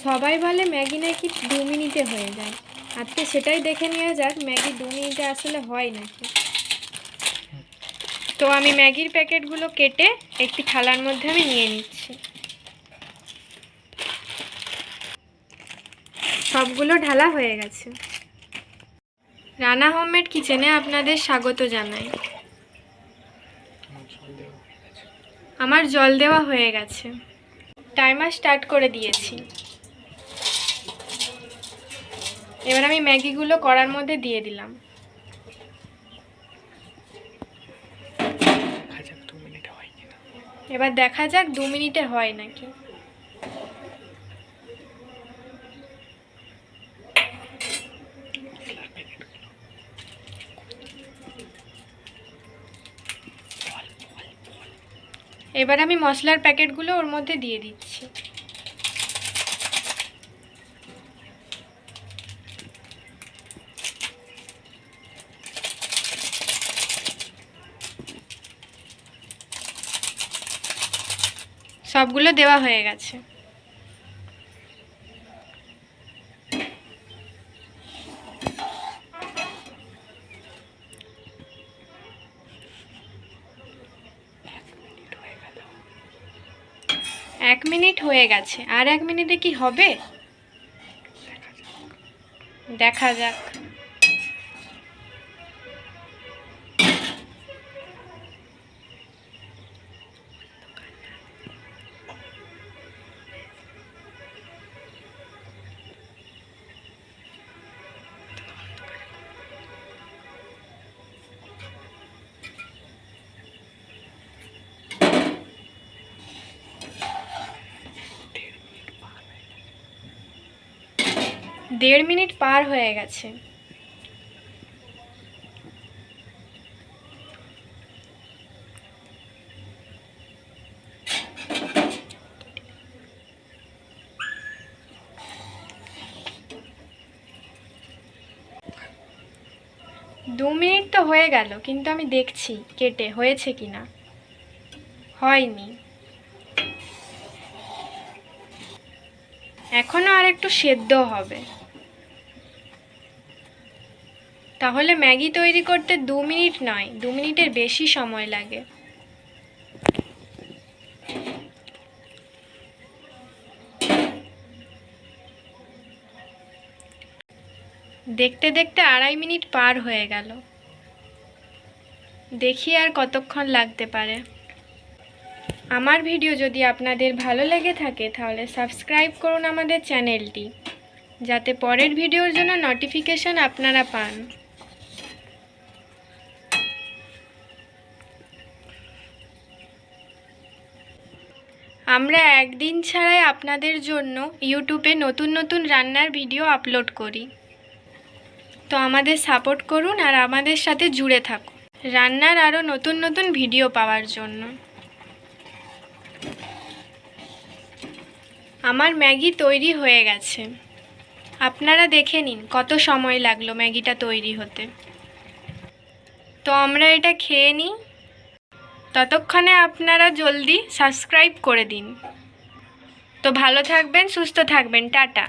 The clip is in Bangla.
সবাই বলে ম্যাগি নাকি 2 মিনিটে হয়ে যায়। আজকে সেটাই দেখে নেওয়া যাক ম্যাগি 2 মিনিটে আসলে হয় নাকি। তো আমি ম্যাগির প্যাকেটগুলো কেটে একটি থালার মধ্যে আমি নিয়ে নিচ্ছি। সবগুলো ঢালা হয়ে গেছে। রানা হোমমেড কিচেনে আপনাদের স্বাগত জানাই। আমার জল দেওয়া হয়ে গেছে। টাইমার স্টার্ট করে দিয়েছি। এবার আমি ম্যাগিগুলো কড়ার মধ্যে দিয়ে দিলাম। এবার দেখা যাক 2 মিনিটে হয় নাকি। এবার আমি মশলার প্যাকেটগুলো ওর মধ্যে দিয়ে দিচ্ছি। সবগুলো দেওয়া হয়ে গেছে। এক মিনিট হয়ে গেছে। আর 1 মিনিটে কি হবে দেখা যাক। দেড় মিনিট পার হয়ে গেছে। দু মিনিট তো হয়ে গেল, কিন্তু আমি দেখছি কেটে হয়েছে কিনা। হয়নি। এখনো আর একটু সেদ্ধ হবে। তাহলে ম্যাগি তৈরি করতে 2 মিনিট নয়, 2 মিনিটের বেশি সময় লাগে। দেখতে দেখতে 2.5 মিনিট পার হয়ে গেল। দেখি আর কতক্ষণ লাগতে পারে। আমার ভিডিও যদি আপনাদের ভালো লেগে থাকে তাহলে সাবস্ক্রাইব করুন আমাদের চ্যানেলটি, যাতে পরের ভিডিওর জন্য নোটিফিকেশন আপনারা পান। আমরা একদিন ছাড়াই আপনাদের জন্য ইউটিউবে নতুন নতুন রান্নার ভিডিও আপলোড করি। তো আমাদের সাপোর্ট করুন আর আমাদের সাথে জুড়ে থাকুন রান্নার আরও নতুন নতুন ভিডিও পাওয়ার জন্য। আমার ম্যাগি তৈরি হয়ে গেছে। আপনারা দেখে নিন কত সময় লাগলো ম্যাগিটা তৈরি হতে। তো আমরা এটা খেয়ে নিই। ততক্ষণে আপনারা জলদি সাবস্ক্রাইব করে দিন। তো ভালো থাকবেন, সুস্থ থাকবেন, টাটা।